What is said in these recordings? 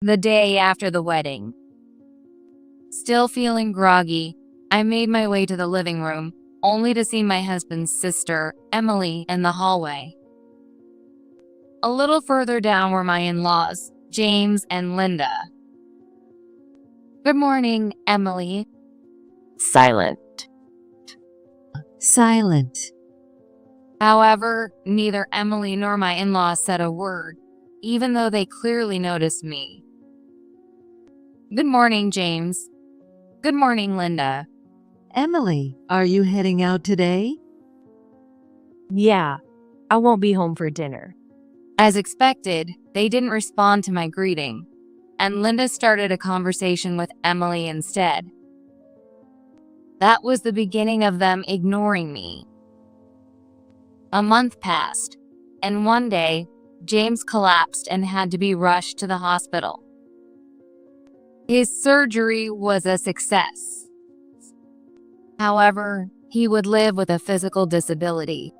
The day after the wedding. Still feeling groggy, I made my way to the living room, only to see my husband's sister, Emily, in the hallway. A little further down were my in-laws, James and Linda. "Good morning, Emily." Silent. Silent. However, neither Emily nor my in-laws said a word, even though they clearly noticed me. "Good morning, James." "Good morning, Linda." Emily, are you heading out today? Yeah, I won't be home for dinner. As expected, they didn't respond to my greeting, and Linda started a conversation with Emily instead. That was the beginning of them ignoring me. A month passed, and one day, James collapsed and had to be rushed to the hospital. His surgery was a success. However, he would live with a physical disability.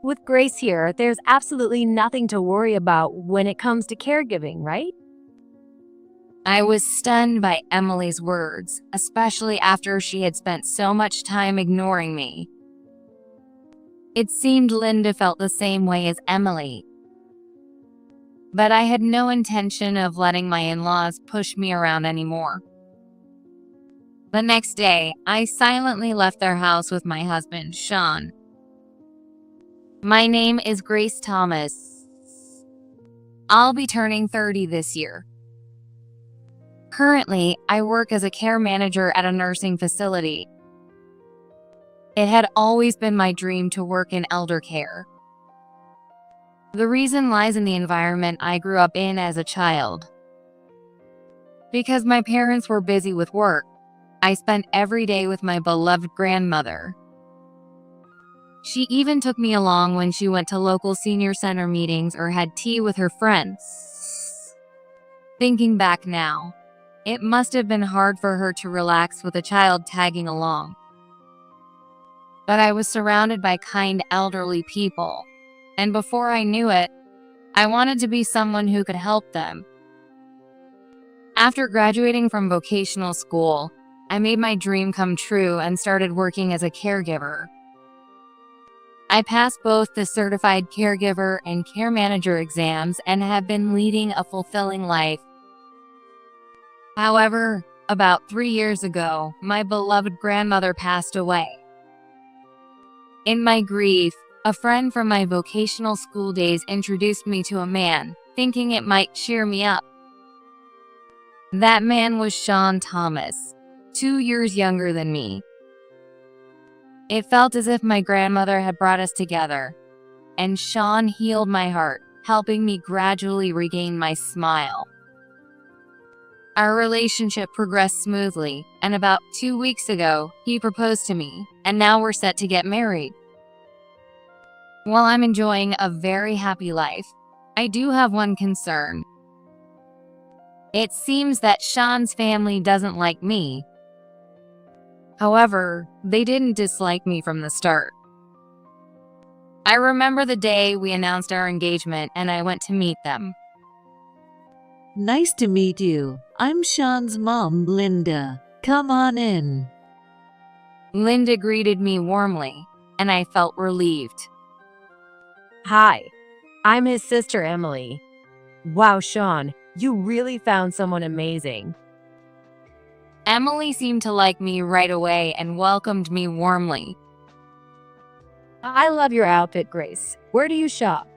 With Grace here, there's absolutely nothing to worry about when it comes to caregiving, right? I was stunned by Emily's words, especially after she had spent so much time ignoring me. It seemed Linda felt the same way as Emily. But I had no intention of letting my in-laws push me around anymore. The next day, I silently left their house with my husband, Sean. "My name is Grace Thomas. I'll be turning 30 this year. Currently, I work as a care manager at a nursing facility. It had always been my dream to work in elder care. The reason lies in the environment I grew up in as a child. Because my parents were busy with work, I spent every day with my beloved grandmother. She even took me along when she went to local senior center meetings or had tea with her friends. Thinking back now, it must have been hard for her to relax with a child tagging along. But I was surrounded by kind elderly people, and before I knew it, I wanted to be someone who could help them. After graduating from vocational school, I made my dream come true and started working as a caregiver. I passed both the certified caregiver and care manager exams and have been leading a fulfilling life. However, about 3 years ago, my beloved grandmother passed away. In my grief, a friend from my vocational school days introduced me to a man, thinking it might cheer me up. That man was Sean Thomas, 2 years younger than me. It felt as if my grandmother had brought us together, and Sean healed my heart, helping me gradually regain my smile. Our relationship progressed smoothly, and about 2 weeks ago, he proposed to me, and now we're set to get married. While I'm enjoying a very happy life, I do have one concern. It seems that Sean's family doesn't like me. However, they didn't dislike me from the start. I remember the day we announced our engagement and I went to meet them. Nice to meet you. I'm Sean's mom, Linda. Come on in. Linda greeted me warmly, and I felt relieved. Hi, I'm his sister, Emily. Wow, Sean, you really found someone amazing. Emily seemed to like me right away and welcomed me warmly. I love your outfit, Grace. Where do you shop?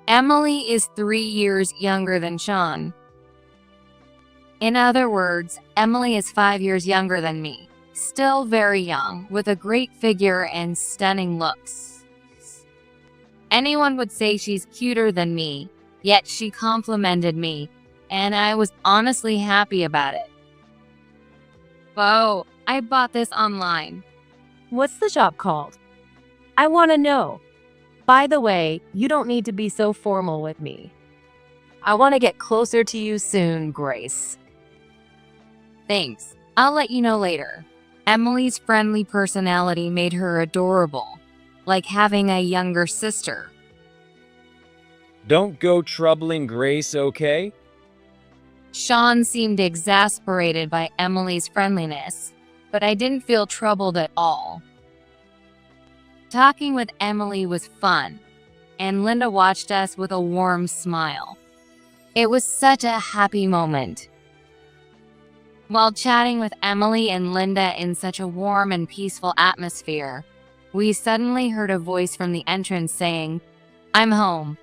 Emily is 3 years younger than Sean. In other words, Emily is 5 years younger than me, still very young, with a great figure and stunning looks. Anyone would say she's cuter than me, yet she complimented me, and I was honestly happy about it. Oh, I bought this online. What's the shop called? I want to know. By the way, you don't need to be so formal with me. I want to get closer to you soon, Grace. Thanks. I'll let you know later. Emily's friendly personality made her adorable, like having a younger sister. Don't go troubling Grace, okay? Sean seemed exasperated by Emily's friendliness, but I didn't feel troubled at all. Talking with Emily was fun, and Linda watched us with a warm smile. It was such a happy moment. While chatting with Emily and Linda in such a warm and peaceful atmosphere, we suddenly heard a voice from the entrance saying, "I'm home."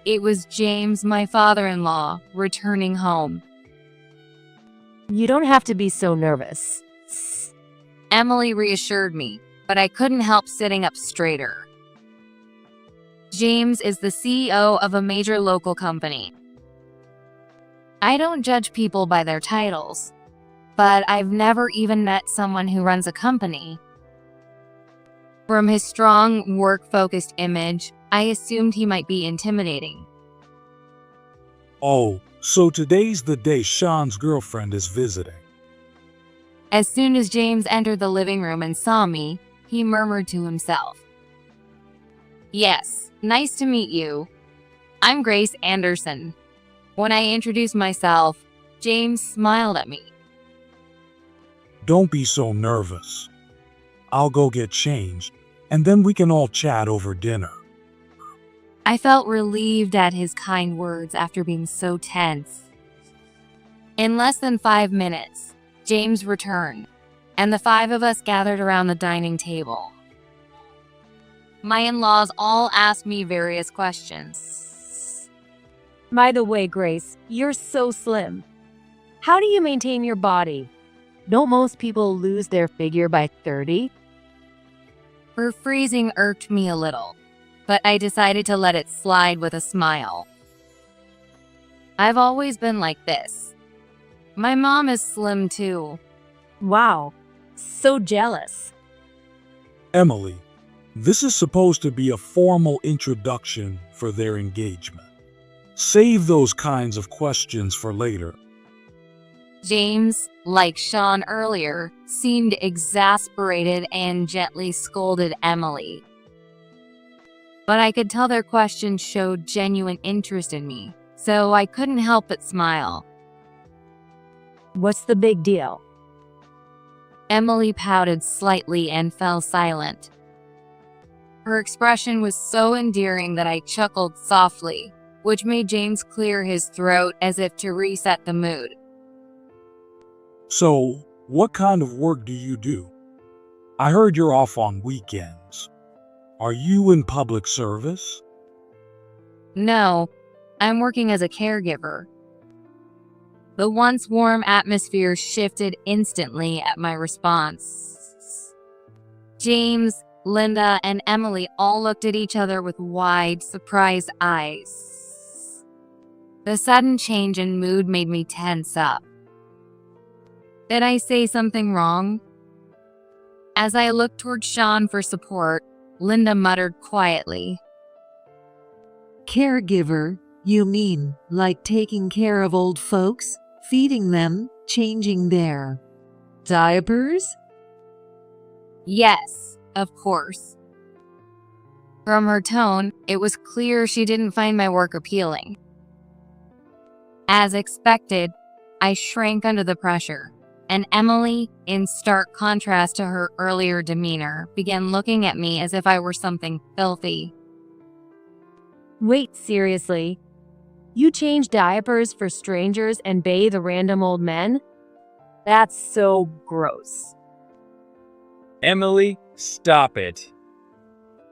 It was James, my father-in-law, returning home. You don't have to be so nervous. Emily reassured me, but I couldn't help sitting up straighter. James is the CEO of a major local company. I don't judge people by their titles, but I've never even met someone who runs a company. From his strong, work-focused image, I assumed he might be intimidating. Oh, so today's the day Sean's girlfriend is visiting. As soon as James entered the living room and saw me, he murmured to himself, "Yes, nice to meet you. I'm Grace Anderson." When I introduced myself, James smiled at me. Don't be so nervous. I'll go get changed, and then we can all chat over dinner. I felt relieved at his kind words after being so tense. In less than 5 minutes, James returned, and the 5 of us gathered around the dining table. My in-laws all asked me various questions. By the way, Grace, you're so slim. How do you maintain your body? Don't most people lose their figure by 30? Her freezing irked me a little, but I decided to let it slide with a smile. I've always been like this. My mom is slim too. Wow, so jealous. Emily, this is supposed to be a formal introduction for their engagement. Save those kinds of questions for later. James, like Sean earlier, seemed exasperated and gently scolded Emily. But I could tell their questions showed genuine interest in me, so I couldn't help but smile. What's the big deal? Emily pouted slightly and fell silent. Her expression was so endearing that I chuckled softly, which made James clear his throat as if to reset the mood. So, what kind of work do you do? I heard you're off on weekends. Are you in public service? No, I'm working as a caregiver. The once warm atmosphere shifted instantly at my response. James, Linda, and Emily all looked at each other with wide, surprised eyes. The sudden change in mood made me tense up. Did I say something wrong? As I looked toward Sean for support, Linda muttered quietly, Caregiver, you mean like taking care of old folks, feeding them, changing their diapers? "Yes, of course." From her tone, it was clear she didn't find my work appealing. As expected, I shrank under the pressure, and Emily, in stark contrast to her earlier demeanor, began looking at me as if I were something filthy. Wait, seriously? You change diapers for strangers and bathe random old men? That's so gross. Emily, stop it.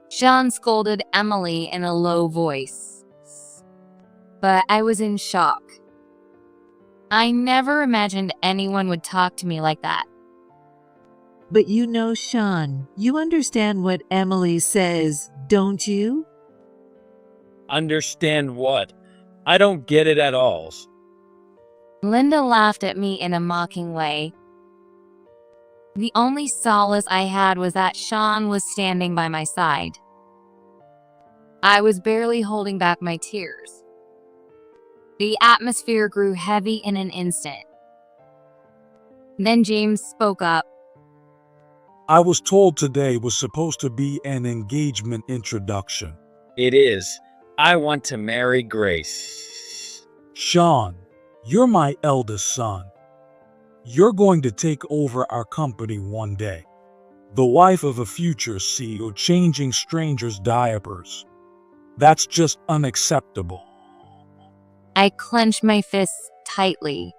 Sean scolded Emily in a low voice. But I was in shock. I never imagined anyone would talk to me like that. But you know, Sean, you understand what Emily says, don't you? Understand what? I don't get it at all. Linda laughed at me in a mocking way. The only solace I had was that Sean was standing by my side. I was barely holding back my tears. The atmosphere grew heavy in an instant. Then James spoke up. I was told today was supposed to be an engagement introduction. It is. I want to marry Grace. Sean, you're my eldest son. You're going to take over our company one day. The wife of a future CEO changing strangers' diapers. That's just unacceptable. I clenched my fists tightly.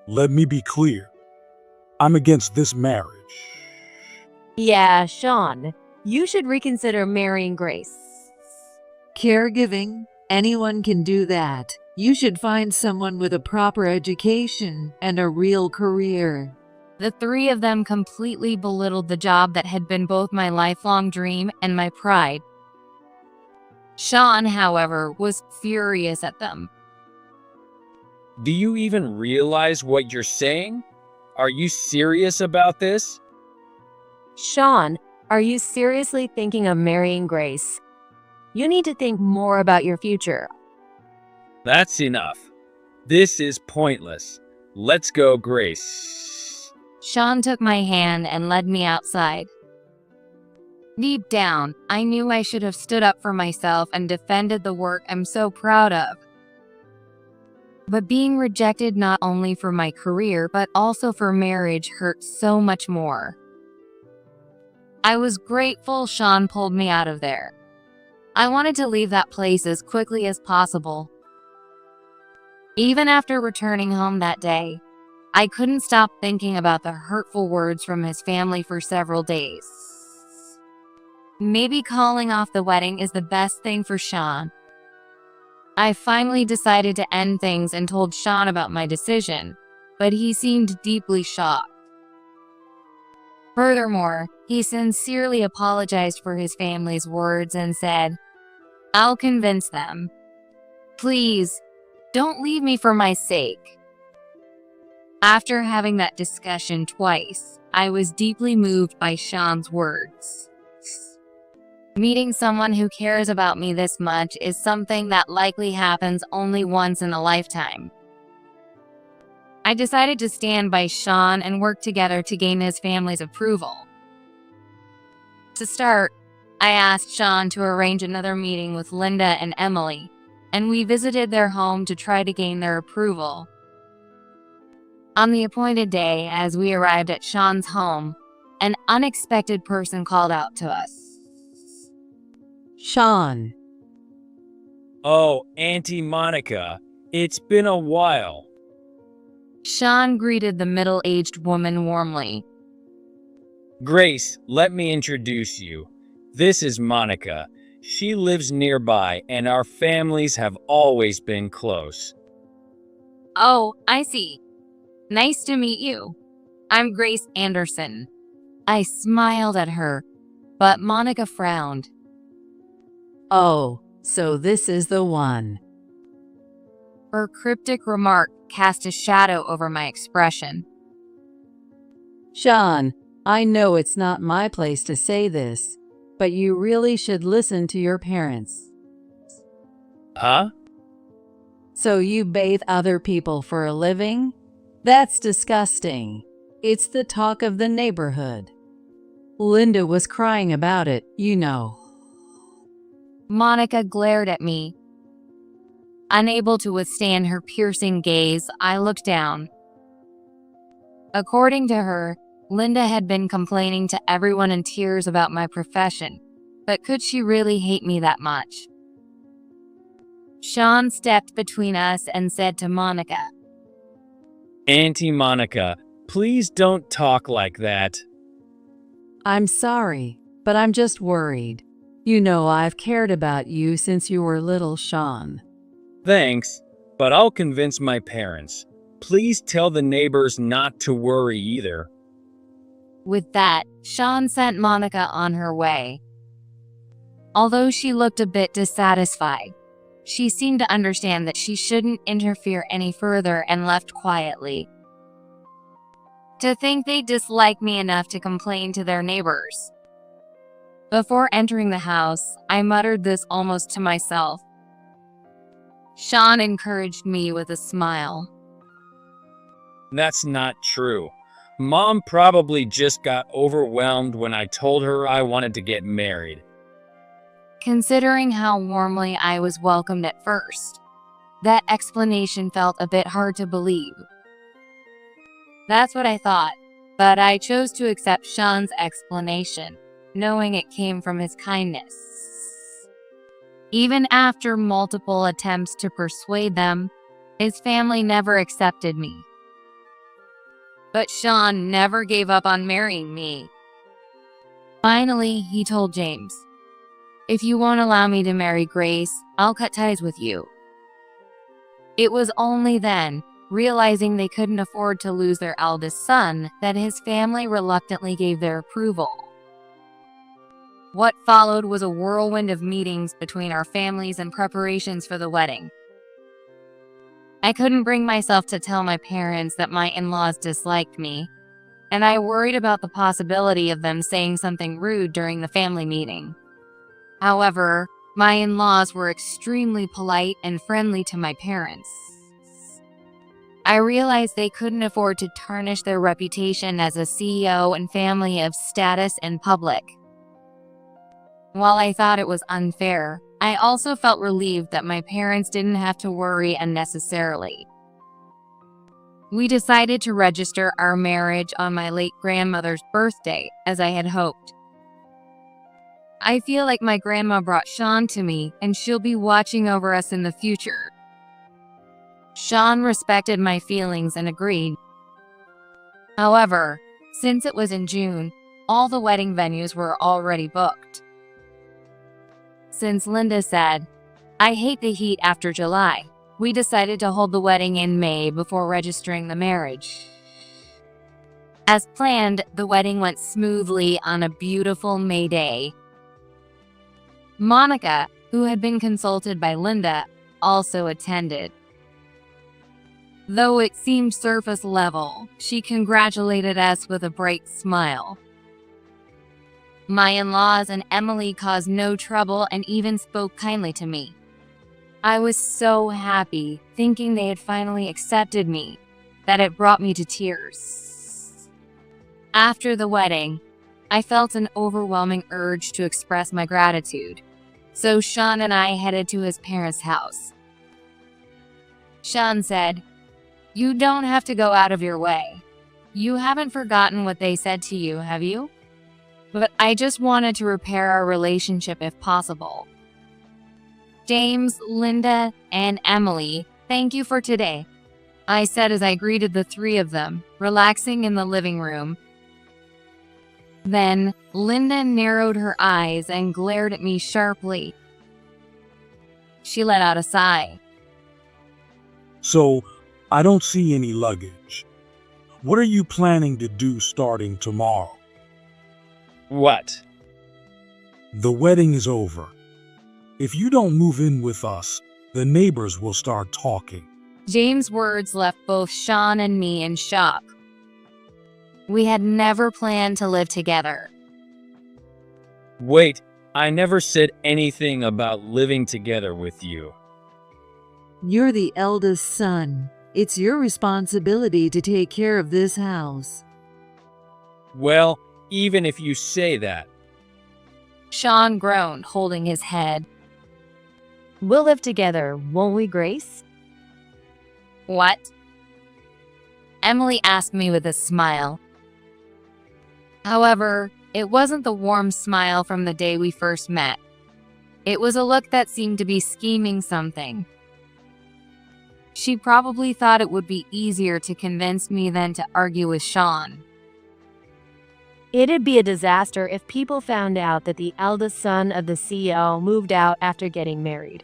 Let me be clear. I'm against this marriage. Yeah, Sean, you should reconsider marrying Grace. Caregiving, anyone can do that. You should find someone with a proper education and a real career. The three of them completely belittled the job that had been both my lifelong dream and my pride. Sean, however, was furious at them. Do you even realize what you're saying? Are you serious about this? Sean, are you seriously thinking of marrying Grace? You need to think more about your future. That's enough. This is pointless. Let's go, Grace. Sean took my hand and led me outside. Deep down, I knew I should have stood up for myself and defended the work I'm so proud of. But being rejected not only for my career but also for marriage hurt so much more. I was grateful Sean pulled me out of there. I wanted to leave that place as quickly as possible. Even after returning home that day, I couldn't stop thinking about the hurtful words from his family for several days. Maybe calling off the wedding is the best thing for Sean. I finally decided to end things and told Sean about my decision, but he seemed deeply shocked. Furthermore, he sincerely apologized for his family's words and said, "I'll convince them. Please, don't leave me for my sake." After having that discussion twice, I was deeply moved by Sean's words. Meeting someone who cares about me this much is something that likely happens only once in a lifetime. I decided to stand by Sean and work together to gain his family's approval. To start, I asked Sean to arrange another meeting with Linda and Emily, and we visited their home to try to gain their approval. On the appointed day, as we arrived at Sean's home, an unexpected person called out to us. Sean. Oh, Auntie Monica, it's been a while. Sean greeted the middle-aged woman warmly. Grace, let me introduce you. This is Monica. She lives nearby, and our families have always been close. Oh, I see. Nice to meet you. I'm Grace Anderson. I smiled at her, but Monica frowned. Oh, so this is the one. Her cryptic remark cast a shadow over my expression. Sean, I know it's not my place to say this, but you really should listen to your parents. Huh? So you bathe other people for a living? That's disgusting. It's the talk of the neighborhood. Linda was crying about it, you know. Monica glared at me. Unable to withstand her piercing gaze, I looked down. According to her, Linda had been complaining to everyone in tears about my profession, but could she really hate me that much? Sean stepped between us and said to Monica, Auntie Monica, please don't talk like that. I'm sorry, but I'm just worried. You know I've cared about you since you were little, Sean. Thanks, but I'll convince my parents. Please tell the neighbors not to worry either. With that, Sean sent Monica on her way. Although she looked a bit dissatisfied, she seemed to understand that she shouldn't interfere any further and left quietly. To think they disliked me enough to complain to their neighbors. Before entering the house, I muttered this almost to myself. Sean encouraged me with a smile. That's not true. Mom probably just got overwhelmed when I told her I wanted to get married. considering how warmly I was welcomed at first. That explanation felt a bit hard to believe. That's what I thought, but I chose to accept Sean's explanation, knowing it came from his kindness. Even after multiple attempts to persuade them, his family never accepted me. But Sean never gave up on marrying me. Finally, he told James, "If you won't allow me to marry Grace, I'll cut ties with you." It was only then, realizing they couldn't afford to lose their eldest son, that his family reluctantly gave their approval. What followed was a whirlwind of meetings between our families and preparations for the wedding. I couldn't bring myself to tell my parents that my in-laws disliked me, and I worried about the possibility of them saying something rude during the family meeting. However, my in-laws were extremely polite and friendly to my parents. I realized they couldn't afford to tarnish their reputation as a CEO and family of status in public. While I thought it was unfair, I also felt relieved that my parents didn't have to worry unnecessarily. We decided to register our marriage on my late grandmother's birthday, as I had hoped. I feel like my grandma brought Sean to me, and she'll be watching over us in the future. Sean respected my feelings and agreed. However, since it was in June, all the wedding venues were already booked. Since Linda said, "I hate the heat after July," we decided to hold the wedding in May before registering the marriage. As planned, the wedding went smoothly on a beautiful May day. Monica, who had been consulted by Linda, also attended. Though it seemed surface level, she congratulated us with a bright smile. My in-laws and Emily caused no trouble and even spoke kindly to me. I was so happy, thinking they had finally accepted me, that it brought me to tears. After the wedding, I felt an overwhelming urge to express my gratitude, so Sean and I headed to his parents' house. Sean said, "You don't have to go out of your way. You haven't forgotten what they said to you, have you? But I just wanted to repair our relationship if possible. James, Linda, and Emily, thank you for today," I said as I greeted the three of them, relaxing in the living room. Then, Linda narrowed her eyes and glared at me sharply. She let out a sigh. So, I don't see any luggage. What are you planning to do starting tomorrow? What? The wedding is over. If you don't move in with us, the neighbors will start talking. James' words left both Sean and me in shock. We had never planned to live together. Wait, I never said anything about living together with you. You're the eldest son. It's your responsibility to take care of this house. Well, even if you say that. Sean groaned, holding his head. We'll live together, won't we, Grace? What? Emily asked me with a smile. However, it wasn't the warm smile from the day we first met. It was a look that seemed to be scheming something. She probably thought it would be easier to convince me than to argue with Sean. It'd be a disaster if people found out that the eldest son of the CEO moved out after getting married.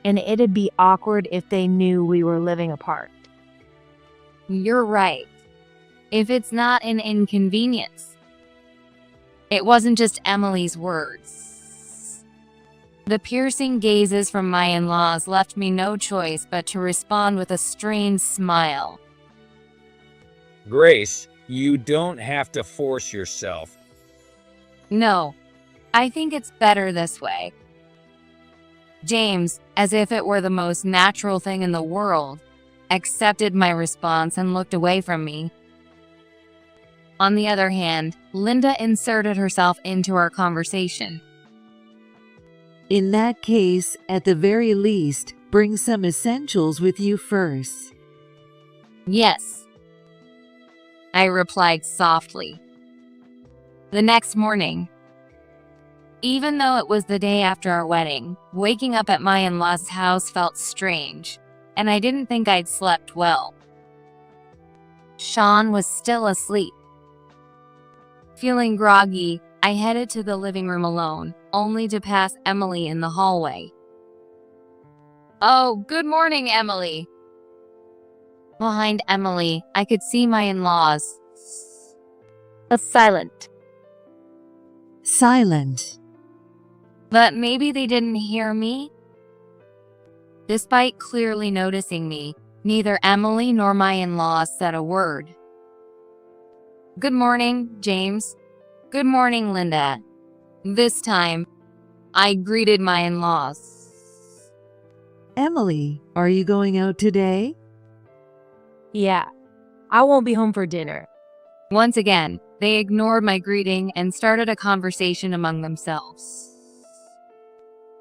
And it'd be awkward if they knew we were living apart. You're right. If it's not an inconvenience. It wasn't just Emily's words. The piercing gazes from my in-laws left me no choice but to respond with a strained smile. Grace, you don't have to force yourself. No, I think it's better this way. James, as if it were the most natural thing in the world, accepted my response and looked away from me. On the other hand, Linda inserted herself into our conversation. In that case, at the very least, bring some essentials with you first. Yes, I replied softly. The next morning, even though it was the day after our wedding, waking up at my in-laws' house felt strange, and I didn't think I'd slept well. Sean was still asleep. Feeling groggy, I headed to the living room alone, only to pass Emily in the hallway. "Oh, good morning, Emily." Behind Emily, I could see my in-laws. Silent. Silent. But maybe they didn't hear me? Despite clearly noticing me, neither Emily nor my in-laws said a word. "Good morning, James. Good morning, Linda." This time, I greeted my in-laws. Emily, are you going out today? Yeah, I won't be home for dinner. Once again, they ignored my greeting and started a conversation among themselves.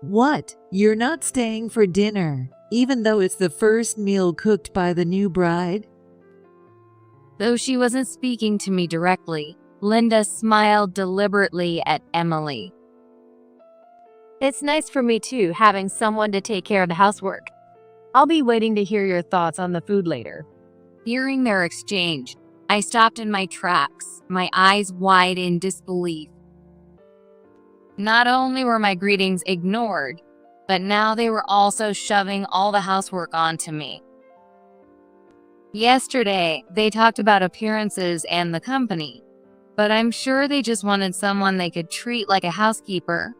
What? You're not staying for dinner, even though it's the first meal cooked by the new bride? Though she wasn't speaking to me directly, Linda smiled deliberately at Emily. It's nice for me too, having someone to take care of the housework. I'll be waiting to hear your thoughts on the food later. Hearing their exchange, I stopped in my tracks, my eyes wide in disbelief. Not only were my greetings ignored, but now they were also shoving all the housework onto me. Yesterday, they talked about appearances and the company, but I'm sure they just wanted someone they could treat like a housekeeper.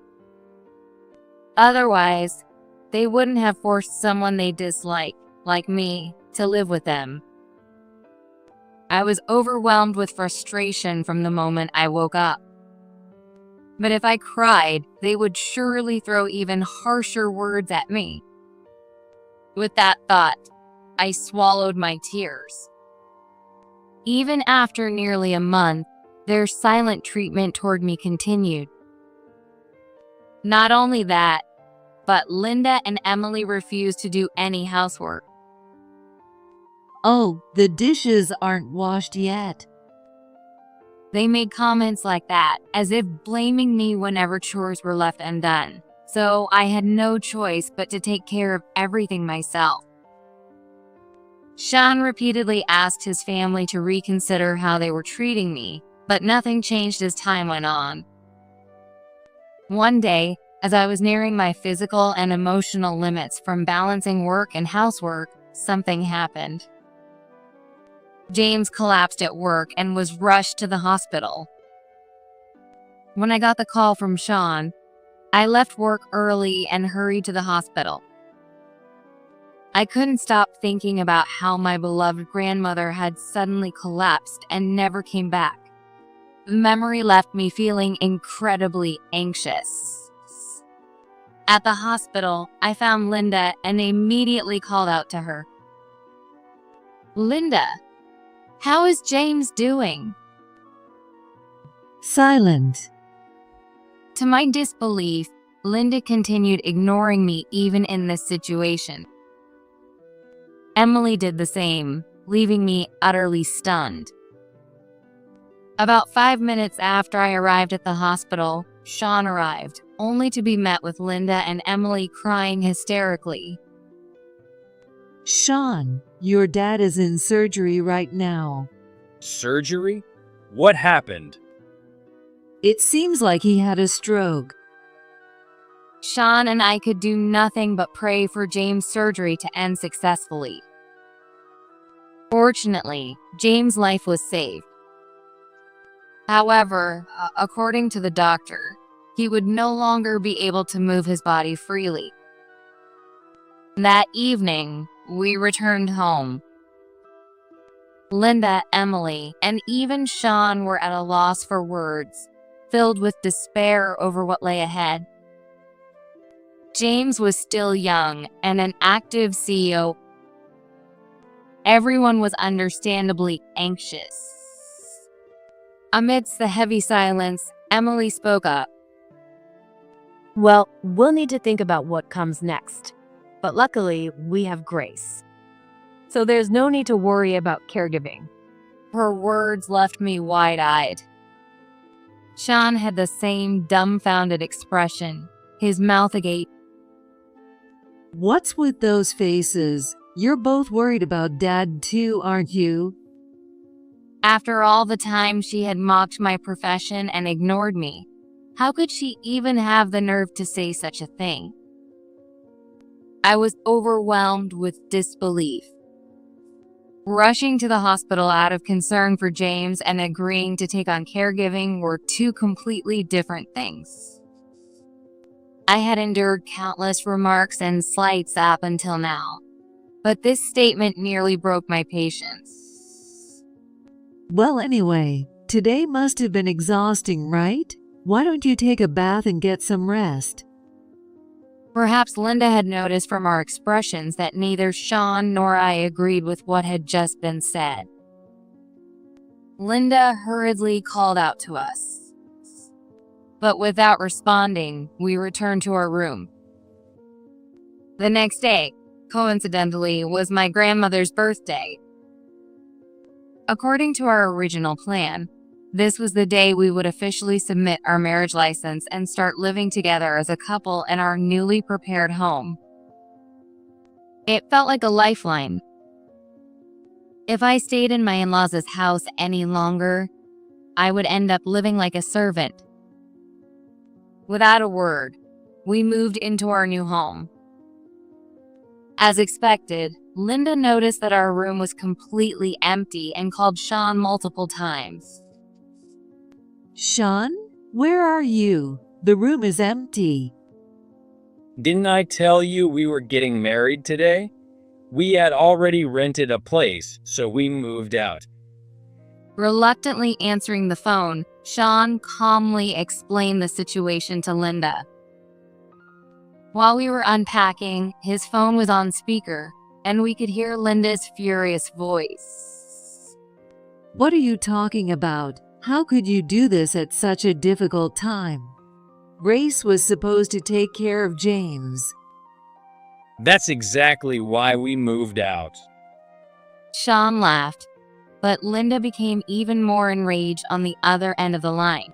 Otherwise, they wouldn't have forced someone they dislike, like me, to live with them. I was overwhelmed with frustration from the moment I woke up. But if I cried, they would surely throw even harsher words at me. With that thought, I swallowed my tears. Even after nearly a month, their silent treatment toward me continued. Not only that, but Linda and Emily refused to do any housework. Oh, the dishes aren't washed yet. They made comments like that, as if blaming me whenever chores were left undone. So I had no choice but to take care of everything myself. Sean repeatedly asked his family to reconsider how they were treating me, but nothing changed as time went on. One day, as I was nearing my physical and emotional limits from balancing work and housework, something happened. James collapsed at work and was rushed to the hospital. When I got the call from Sean, I left work early and hurried to the hospital. I couldn't stop thinking about how my beloved grandmother had suddenly collapsed and never came back. The memory left me feeling incredibly anxious. At the hospital, I found Linda and immediately called out to her. "Linda, how is James doing?" Silent. To my disbelief, Linda continued ignoring me even in this situation. Emily did the same, leaving me utterly stunned. About 5 minutes after I arrived at the hospital, Sean arrived, only to be met with Linda and Emily crying hysterically. Sean, your dad is in surgery right now. Surgery? What happened? It seems like he had a stroke. Sean and I could do nothing but pray for James' surgery to end successfully. Fortunately, James' life was saved. However, according to the doctor, he would no longer be able to move his body freely. That evening, we returned home. Linda, Emily, and even Sean were at a loss for words, filled with despair over what lay ahead. James was still young and an active CEO. Everyone was understandably anxious. Amidst the heavy silence, Emily spoke up. Well, we'll need to think about what comes next. But luckily, we have Grace. So there's no need to worry about caregiving. Her words left me wide-eyed. Sean had the same dumbfounded expression, his mouth agape. What's with those faces? You're both worried about Dad too, aren't you? After all the time she had mocked my profession and ignored me, how could she even have the nerve to say such a thing? I was overwhelmed with disbelief. Rushing to the hospital out of concern for James and agreeing to take on caregiving were two completely different things. I had endured countless remarks and slights up until now, but this statement nearly broke my patience. Well, anyway, today must have been exhausting, right? Why don't you take a bath and get some rest? Perhaps Linda had noticed from our expressions that neither Sean nor I agreed with what had just been said. Linda hurriedly called out to us. But without responding, we returned to our room. The next day, coincidentally, was my grandmother's birthday. According to our original plan, this was the day we would officially submit our marriage license and start living together as a couple in our newly prepared home. It felt like a lifeline. If I stayed in my in-laws' house any longer, I would end up living like a servant. Without a word, we moved into our new home. As expected, Linda noticed that our room was completely empty and called Sean multiple times. Sean, where are you? The room is empty. Didn't I tell you we were getting married today? We had already rented a place, so we moved out. Reluctantly answering the phone, Sean calmly explained the situation to Linda. While we were unpacking, his phone was on speaker, and we could hear Linda's furious voice. What are you talking about? How could you do this at such a difficult time? Grace was supposed to take care of James. That's exactly why we moved out. Sean laughed, but Linda became even more enraged on the other end of the line.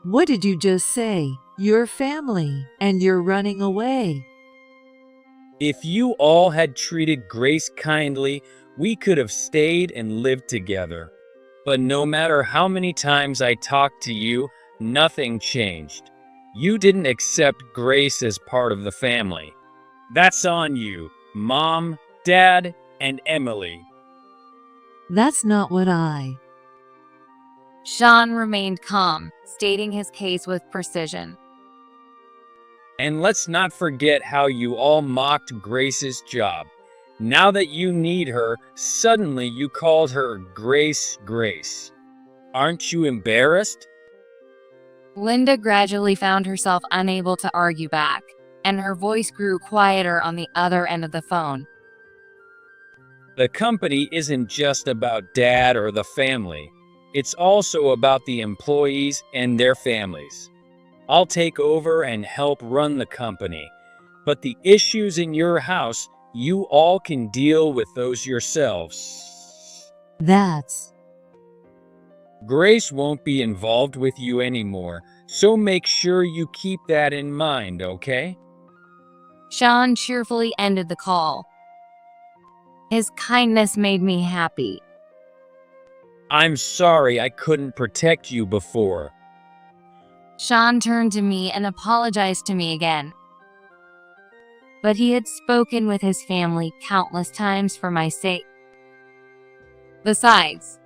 What did you just say? Your family, and you're running away. If you all had treated Grace kindly, we could have stayed and lived together. But no matter how many times I talked to you, nothing changed. You didn't accept Grace as part of the family. That's on you, Mom, Dad, and Emily. That's not what I... Sean remained calm, stating his case with precision. And let's not forget how you all mocked Grace's job. Now that you need her, suddenly you called her Grace. Aren't you embarrassed? Linda gradually found herself unable to argue back, and her voice grew quieter on the other end of the phone. The company isn't just about Dad or the family. It's also about the employees and their families. I'll take over and help run the company, but the issues in your house, you all can deal with those yourselves. That's... Grace won't be involved with you anymore, so make sure you keep that in mind, okay? Sean cheerfully ended the call. His kindness made me happy. I'm sorry I couldn't protect you before. Sean turned to me and apologized to me again. But he had spoken with his family countless times for my sake. Besides,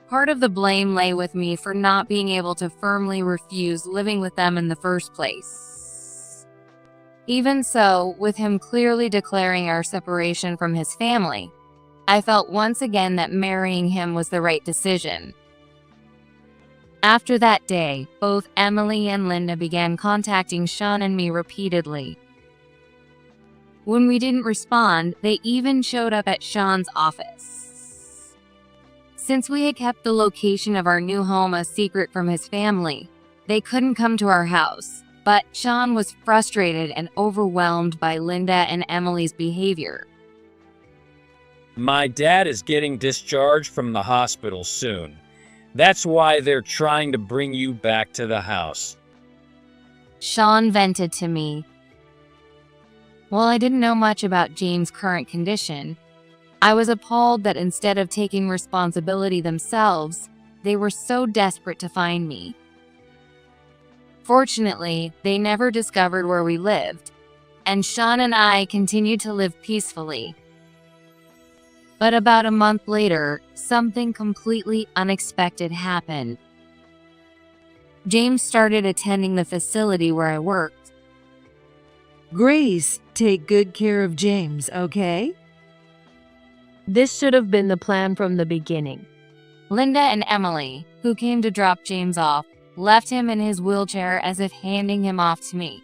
part of the blame lay with me for not being able to firmly refuse living with them in the first place. Even so, with him clearly declaring our separation from his family, I felt once again that marrying him was the right decision. After that day, both Emily and Linda began contacting Sean and me repeatedly. When we didn't respond, they even showed up at Sean's office. Since we had kept the location of our new home a secret from his family, they couldn't come to our house, but Sean was frustrated and overwhelmed by Linda and Emily's behavior. My dad is getting discharged from the hospital soon. That's why they're trying to bring you back to the house. Sean vented to me. While I didn't know much about James' current condition, I was appalled that instead of taking responsibility themselves, they were so desperate to find me. Fortunately, they never discovered where we lived, and Sean and I continued to live peacefully. But about a month later, something completely unexpected happened. James started attending the facility where I worked. Grace, take good care of James, okay? This should have been the plan from the beginning. Linda and Emily, who came to drop James off, left him in his wheelchair as if handing him off to me.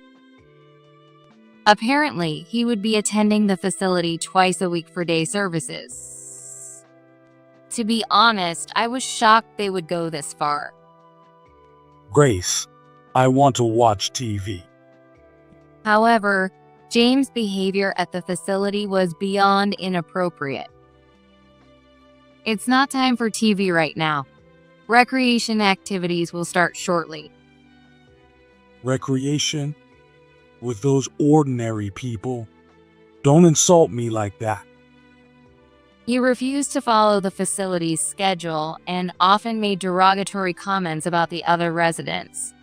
Apparently, he would be attending the facility twice a week for day services. To be honest, I was shocked they would go this far. Grace, I want to watch TV. However, James' behavior at the facility was beyond inappropriate. It's not time for TV right now. Recreation activities will start shortly. Recreation? With those ordinary people? Don't insult me like that. He refused to follow the facility's schedule and often made derogatory comments about the other residents.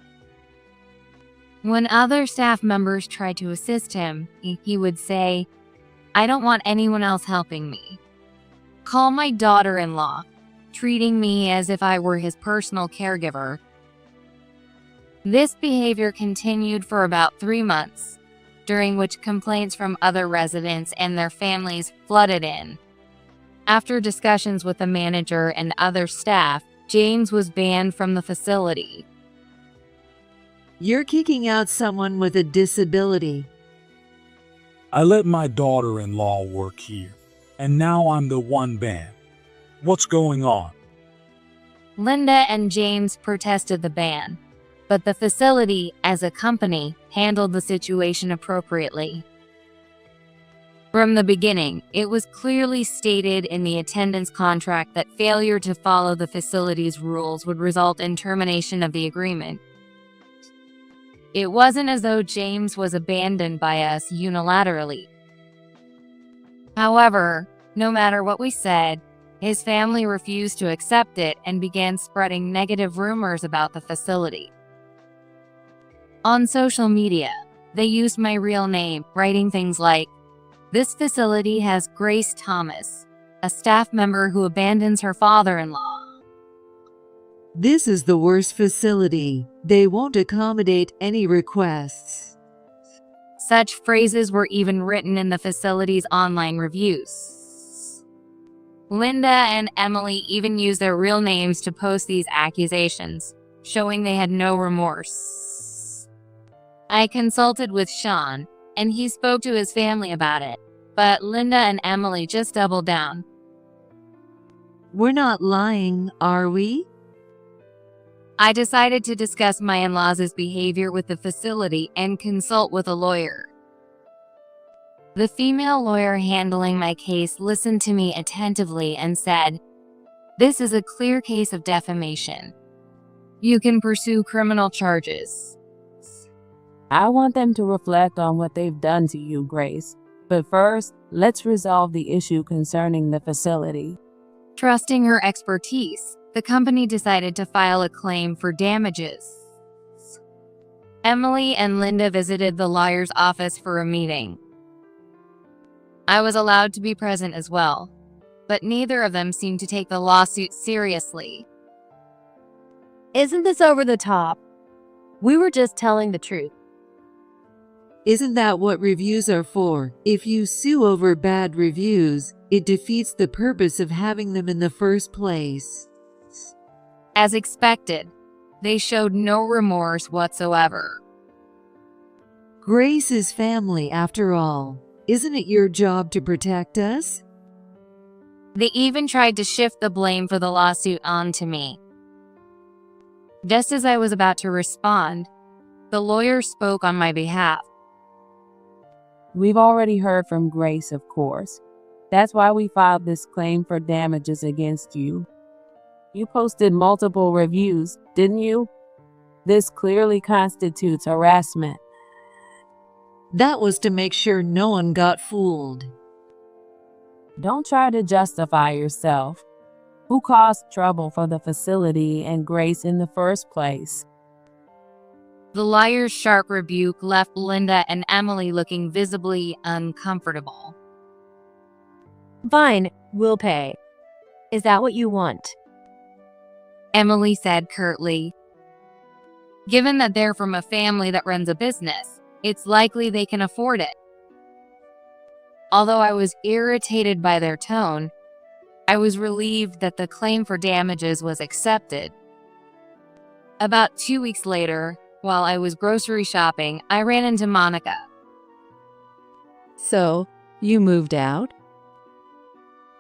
When other staff members tried to assist him, he would say, "I don't want anyone else helping me." Call my daughter-in-law, treating me as if I were his personal caregiver. This behavior continued for about 3 months, during which complaints from other residents and their families flooded in. After discussions with the manager and other staff, James was banned from the facility. You're kicking out someone with a disability. I let my daughter-in-law work here, and now I'm the one banned. What's going on? Linda and James protested the ban, but the facility, as a company, handled the situation appropriately. From the beginning, it was clearly stated in the attendance contract that failure to follow the facility's rules would result in termination of the agreement. It wasn't as though James was abandoned by us unilaterally. However, no matter what we said, his family refused to accept it and began spreading negative rumors about the facility. On social media, they used my real name, writing things like, "This facility has Grace Thomas, a staff member who abandons her father-in-law." This is the worst facility. They won't accommodate any requests. Such phrases were even written in the facility's online reviews. Linda and Emily even used their real names to post these accusations, showing they had no remorse. I consulted with Sean, and he spoke to his family about it, but Linda and Emily just doubled down. We're not lying, are we? I decided to discuss my in-laws' behavior with the facility and consult with a lawyer. The female lawyer handling my case listened to me attentively and said, "This is a clear case of defamation. You can pursue criminal charges." I want them to reflect on what they've done to you, Grace. But first, let's resolve the issue concerning the facility. Trusting her expertise, the company decided to file a claim for damages. Emily and Linda visited the lawyer's office for a meeting. I was allowed to be present as well, but neither of them seemed to take the lawsuit seriously. Isn't this over the top? We were just telling the truth. Isn't that what reviews are for? If you sue over bad reviews, it defeats the purpose of having them in the first place. As expected, they showed no remorse whatsoever. Grace is family after all. Isn't it your job to protect us? They even tried to shift the blame for the lawsuit onto me. Just as I was about to respond, The lawyer spoke on my behalf. We've already heard from Grace, of course. That's why we filed this claim for damages against you. You posted multiple reviews, didn't you? This clearly constitutes harassment. That was to make sure no one got fooled. Don't try to justify yourself. Who caused trouble for the facility and Grace in the first place? The lawyer's sharp rebuke left Linda and Emily looking visibly uncomfortable. Fine, we'll pay. Is that what you want? Emily said curtly. Given that they're from a family that runs a business, it's likely they can afford it. Although I was irritated by their tone, I was relieved that the claim for damages was accepted. About 2 weeks later, while I was grocery shopping, I ran into Monica. So, you moved out?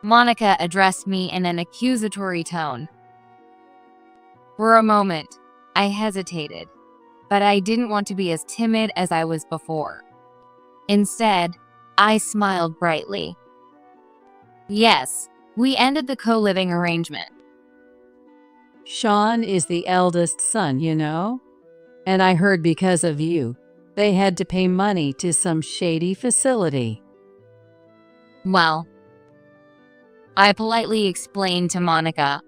Monica addressed me in an accusatory tone. For a moment, I hesitated, but I didn't want to be as timid as I was before. Instead, I smiled brightly. Yes, we ended the co-living arrangement. Sean is the eldest son, you know? And I heard because of you, they had to pay money to some shady facility. Well, I politely explained to Monica.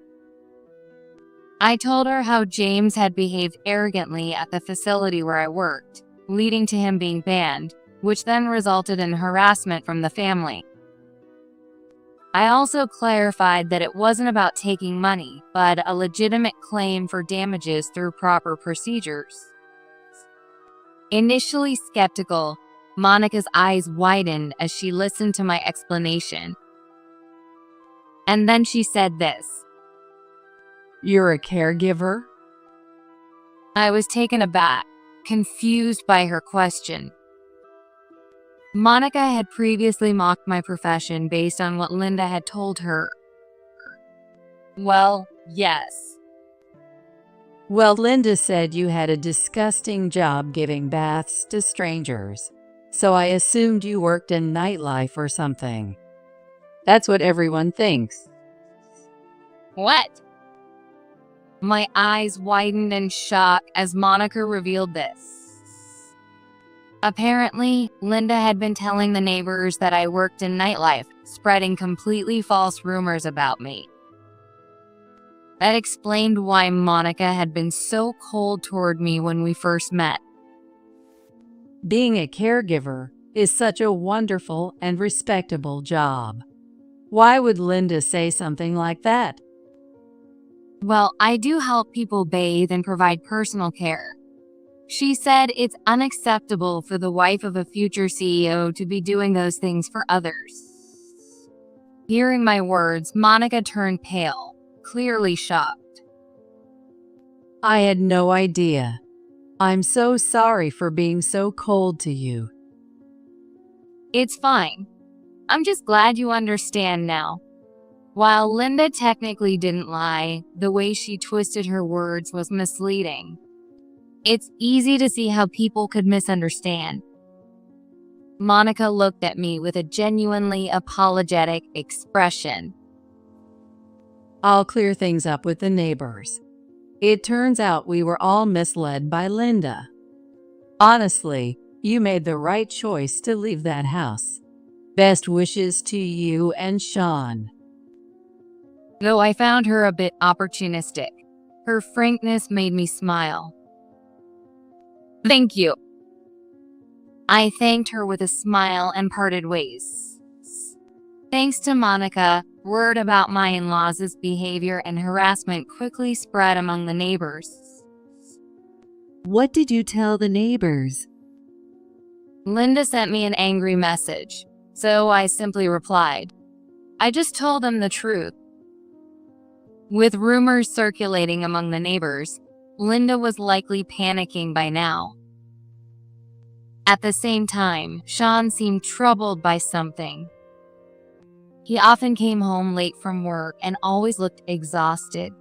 I told her how James had behaved arrogantly at the facility where I worked, leading to him being banned, which then resulted in harassment from the family. I also clarified that it wasn't about taking money, but a legitimate claim for damages through proper procedures. Initially skeptical, Monica's eyes widened as she listened to my explanation. And then she said this. You're a caregiver? I was taken aback, confused by her question. Monica had previously mocked my profession based on what Linda had told her. Well, yes. Well, Linda said you had a disgusting job giving baths to strangers, so I assumed you worked in nightlife or something. That's what everyone thinks. What? My eyes widened in shock as Monica revealed this. Apparently, Linda had been telling the neighbors that I worked in nightlife, spreading completely false rumors about me. That explained why Monica had been so cold toward me when we first met. Being a caregiver is such a wonderful and respectable job. Why would Linda say something like that? Well, I do help people bathe and provide personal care. She said it's unacceptable for the wife of a future CEO to be doing those things for others. Hearing my words, Monica turned pale, clearly shocked. I had no idea. I'm so sorry for being so cold to you. It's fine. I'm just glad you understand now. While Linda technically didn't lie, the way she twisted her words was misleading. It's easy to see how people could misunderstand. Monica looked at me with a genuinely apologetic expression. I'll clear things up with the neighbors. It turns out we were all misled by Linda. Honestly, you made the right choice to leave that house. Best wishes to you and Sean. Though I found her a bit opportunistic, her frankness made me smile. Thank you. I thanked her with a smile and parted ways. Thanks to Monica, word about my in-laws' behavior and harassment quickly spread among the neighbors. What did you tell the neighbors? Linda sent me an angry message, so I simply replied. I just told them the truth. With rumors circulating among the neighbors, Linda was likely panicking by now. At the same time, Sean seemed troubled by something. He often came home late from work and always looked exhausted.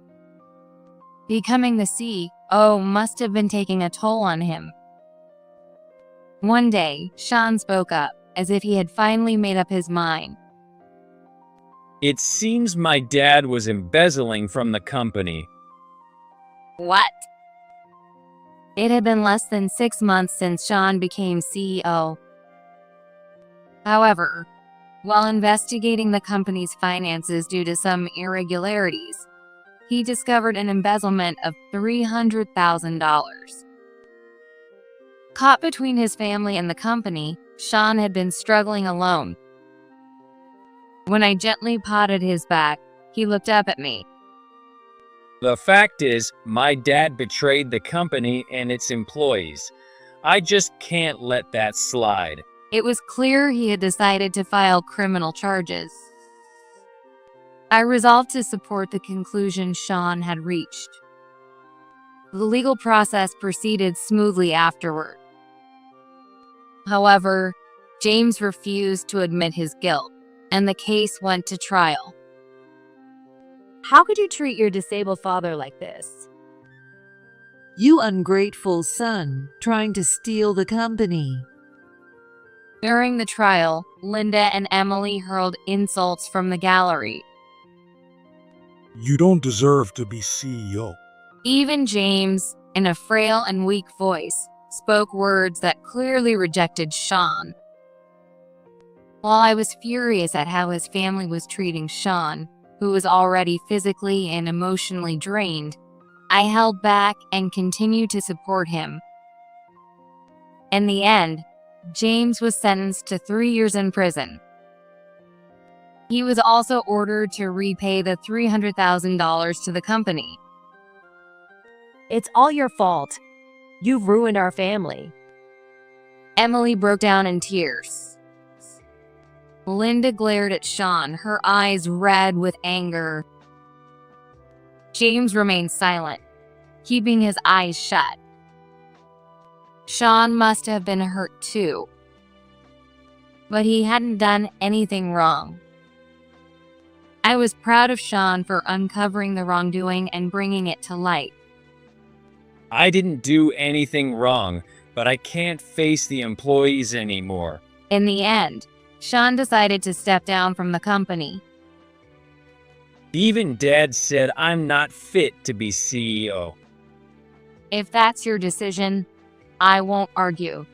Becoming the CEO must have been taking a toll on him, One day, Sean spoke up, as if he had finally made up his mind. It seems my dad was embezzling from the company. What? It had been less than 6 months since Sean became CEO. However, while investigating the company's finances due to some irregularities, he discovered an embezzlement of $300,000. Caught between his family and the company, Sean had been struggling alone. When I gently patted his back, he looked up at me. The fact is, my dad betrayed the company and its employees. I just can't let that slide. It was clear he had decided to file criminal charges. I resolved to support the conclusion Sean had reached. The legal process proceeded smoothly afterward. However, James refused to admit his guilt, and the case went to trial. How could you treat your disabled father like this? You ungrateful son, trying to steal the company. During the trial, Linda and Emily hurled insults from the gallery. You don't deserve to be CEO. Even James, in a frail and weak voice, spoke words that clearly rejected Sean. While I was furious at how his family was treating Sean, who was already physically and emotionally drained, I held back and continued to support him. In the end, James was sentenced to 3 years in prison. He was also ordered to repay the $300,000 to the company. It's all your fault. You've ruined our family. Emily broke down in tears. Linda glared at Sean, her eyes red with anger. James remained silent, keeping his eyes shut. Sean must have been hurt too. But he hadn't done anything wrong. I was proud of Sean for uncovering the wrongdoing and bringing it to light. I didn't do anything wrong, but I can't face the employees anymore. In the end, Sean decided to step down from the company. Even Dad said I'm not fit to be CEO. If that's your decision, I won't argue.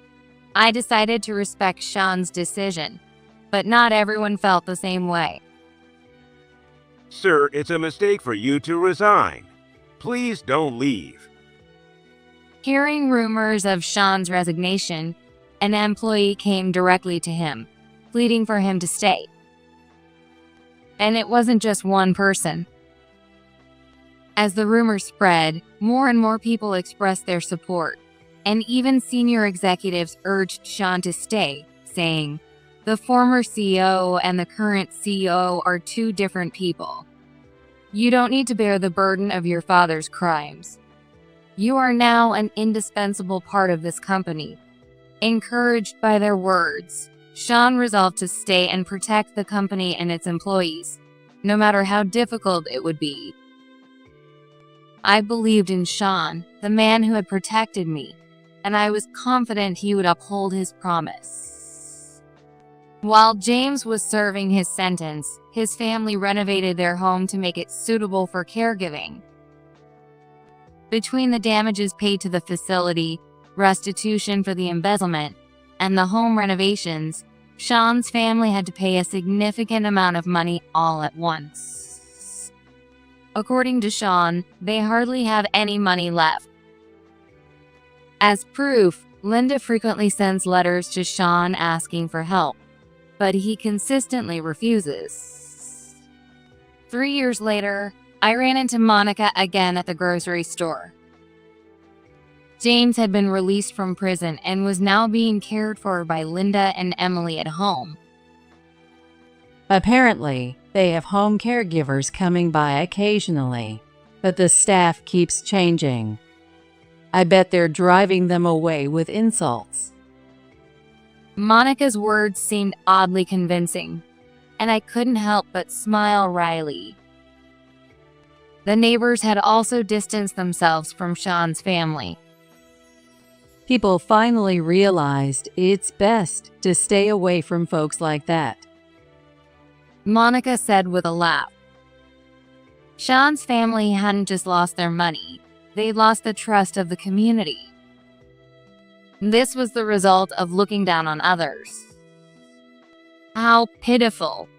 I decided to respect Sean's decision, but not everyone felt the same way. Sir, it's a mistake for you to resign. Please don't leave. Hearing rumors of Sean's resignation, an employee came directly to him, pleading for him to stay. And it wasn't just one person. As the rumors spread, more and more people expressed their support, and even senior executives urged Sean to stay, saying, "The former CEO and the current CEO are two different people. You don't need to bear the burden of your father's crimes. You are now an indispensable part of this company." Encouraged by their words, Sean resolved to stay and protect the company and its employees, no matter how difficult it would be. I believed in Sean, the man who had protected me, and I was confident he would uphold his promise. While James was serving his sentence, his family renovated their home to make it suitable for caregiving. Between the damages paid to the facility, restitution for the embezzlement, and the home renovations, Sean's family had to pay a significant amount of money all at once. According to Sean, they hardly have any money left. As proof, Linda frequently sends letters to Sean asking for help, but he consistently refuses. 3 years later, I ran into Monica again at the grocery store. James had been released from prison and was now being cared for by Linda and Emily at home. Apparently, they have home caregivers coming by occasionally, but the staff keeps changing. I bet they're driving them away with insults. Monica's words seemed oddly convincing, and I couldn't help but smile wryly. The neighbors had also distanced themselves from Sean's family. People finally realized it's best to stay away from folks like that. Monica said with a laugh. Sean's family hadn't just lost their money, they'd lost the trust of the community. This was the result of looking down on others. How pitiful.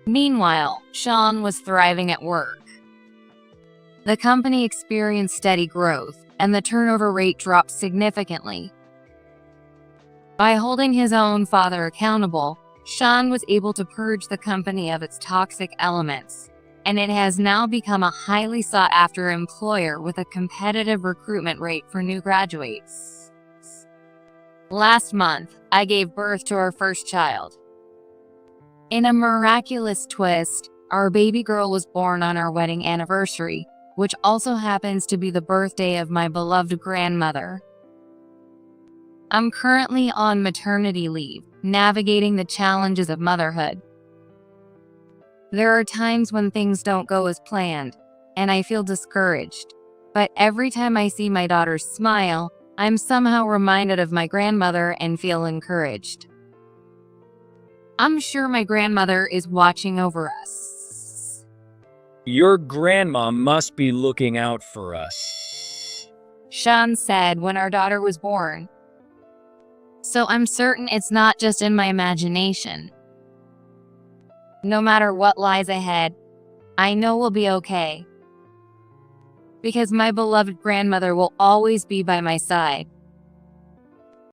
Meanwhile, Sean was thriving at work. The company experienced steady growth, and the turnover rate dropped significantly. By holding his own father accountable, Sean was able to purge the company of its toxic elements, and it has now become a highly sought-after employer with a competitive recruitment rate for new graduates. Last month, I gave birth to our first child. In a miraculous twist, our baby girl was born on our wedding anniversary, which also happens to be the birthday of my beloved grandmother. I'm currently on maternity leave, navigating the challenges of motherhood. There are times when things don't go as planned, and I feel discouraged. But every time I see my daughter smile, I'm somehow reminded of my grandmother and feel encouraged. I'm sure my grandmother is watching over us. Your grandma must be looking out for us, Sean said when our daughter was born. So I'm certain it's not just in my imagination. No matter what lies ahead, I know we'll be okay. Because my beloved grandmother will always be by my side.